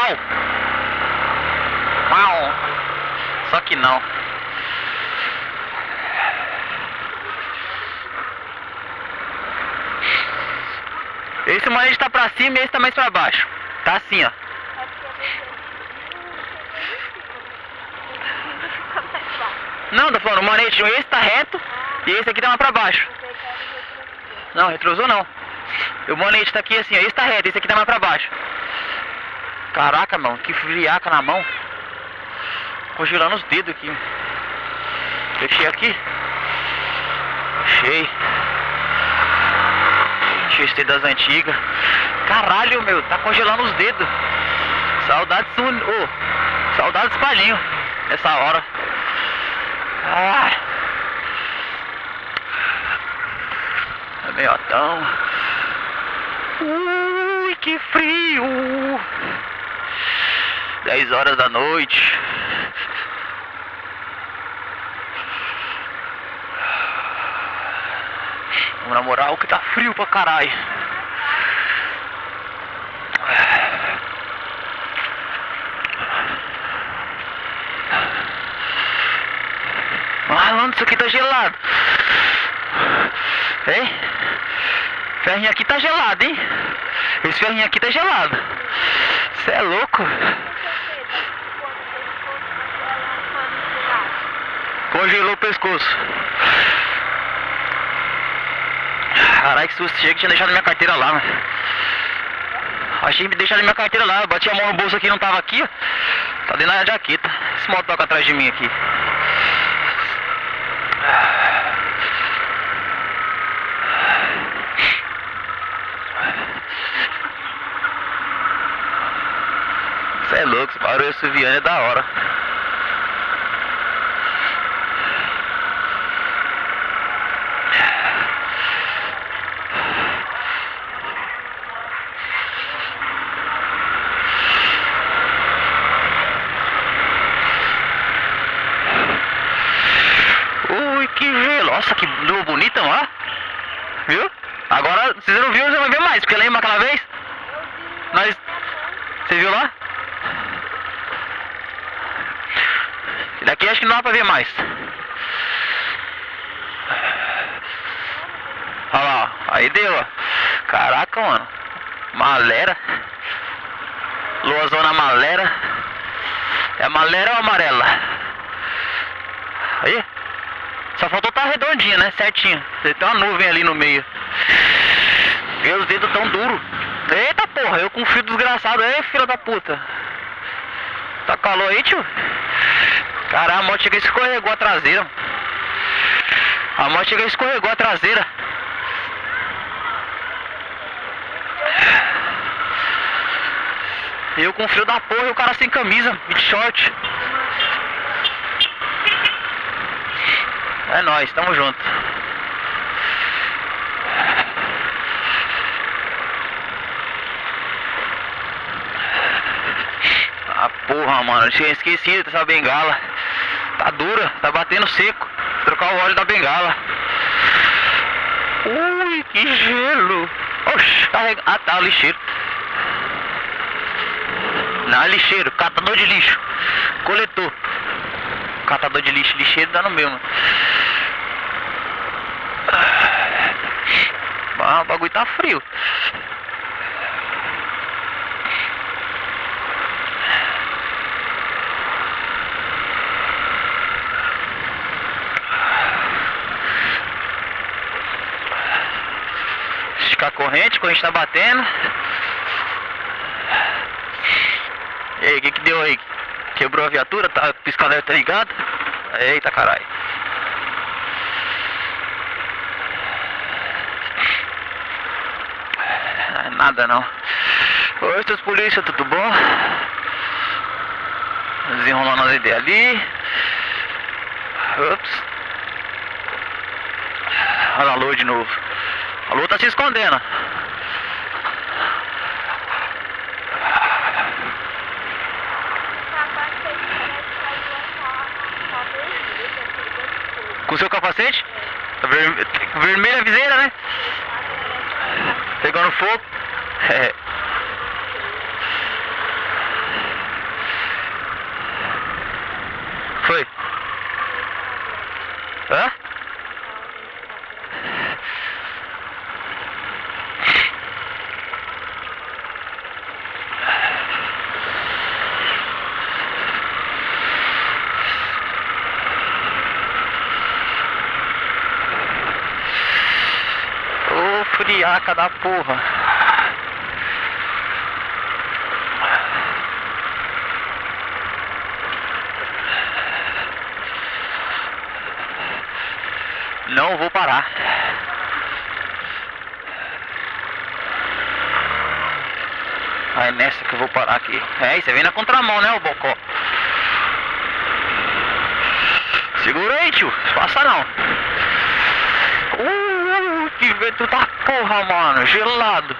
Uau! Uau! Só que não. Esse manete tá pra cima e esse tá mais pra baixo. Tá assim, ó. Não, tô falando, o manete, esse tá reto e esse aqui tá mais pra baixo. Não, retrosou não. O manete tá aqui assim, ó, esse tá reto, esse aqui tá mais pra baixo. Caraca, mano, que friaca na mão. Congelando os dedos aqui. Fechei aqui. Fechei. Fechei esse das antigas. Caralho, meu, tá congelando os dedos. Saudades, saudades palhinho nessa hora. Ah. É meiotão. Ui, que frio. 10 horas da noite. Vamos namorar o que tá frio pra caralho. Malandro, isso aqui tá gelado. Hein? Ferrinho aqui tá gelado, hein? Esse ferrinho aqui tá gelado. Cê é louco? Congelou o pescoço. Caralho, que susto. Chega que tinha deixado minha carteira lá, mano. Achei que deixado minha carteira lá. Eu bati a mão no bolso aqui, não tava aqui, ó. Tá dentro da jaqueta. Esse motoca atrás de mim aqui. Cê é louco, esse barulho assoviando é da hora. Ui, que vê. Nossa, que lua bonita, ó. Viu? Agora, vocês não viram, você vai ver mais. Porque lembra aquela vez? Nós... Você viu lá? Daqui acho que não dá pra ver mais. Olha lá, ó. Aí deu, ó. Caraca, mano. Malera. Luazona malera. É malera ou amarela? Aí. Só faltou estar redondinha, né? Certinho. Tem uma nuvem ali no meio. Meus dedos tão duros. Eita porra, eu com um frio desgraçado. Ei, filha da puta. Tá calor aí, tio? Caralho, a moto chega e escorregou a traseira. A moto chega e escorregou a traseira. Eu com frio da porra e o cara sem camisa e de short. É nóis, tamo junto. Ah porra, mano, eu tinha esquecido dessa bengala. Tá dura, tá batendo seco. Vou trocar o óleo da bengala. Ui, que gelo. Oxi, carrega. Ah tá, o lixeiro. Não, lixeiro, catador de lixo. Coletor. Catador de lixo, lixeiro dá no mesmo. Ah, o bagulho tá frio. Esticar a corrente tá batendo. E aí, o que deu aí? Quebrou a viatura? Tá, o pisca-alerta tá ligado? Eita caralho. Nada não. Oi, seus polícia, tudo bom? Desenrolando as ideias ali. Ups. Olha a lua de novo. A lua tá se escondendo. Com seu capacete? Vermelha a viseira, né? Pegando fogo. É. friaca da porra. Não vou parar. É nessa que eu vou parar aqui. É, você vem na contramão, né, o bocó? Segura aí, tio. Passa não. Que vento da porra, mano. Gelado.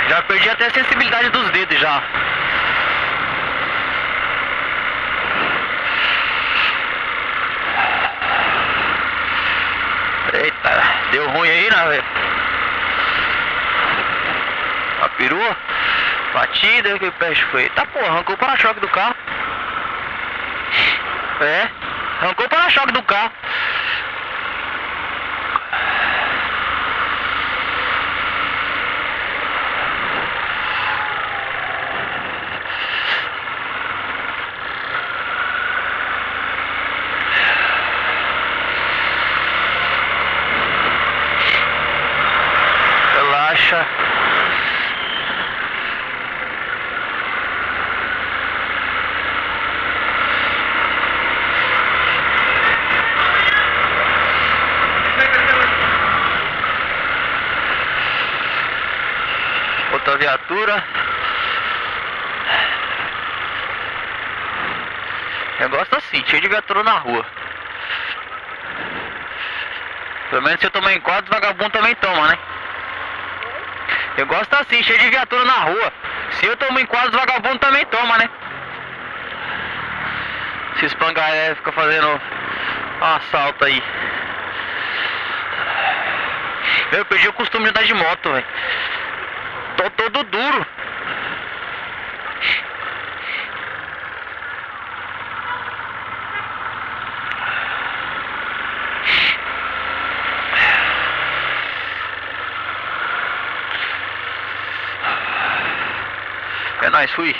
Já perdi até a sensibilidade dos dedos já. Eita, deu ruim aí, né, velho? A perua, batida, que peste foi? Eita porra, arrancou o para-choque do carro. É, arrancou o para-choque do carro. Relaxa. Outra viatura. Eu gosto assim, cheio de viatura na rua. Pelo menos se eu tomar enquadro, o vagabundo também toma, né? Eu gosto assim, cheio de viatura na rua. Se eu tomo enquadro, os vagabundos também toma, né? Esses pangaré ficam fazendo assalto aí. Eu perdi o costume de andar de moto, velho. Tô todo duro. É nóis, fui.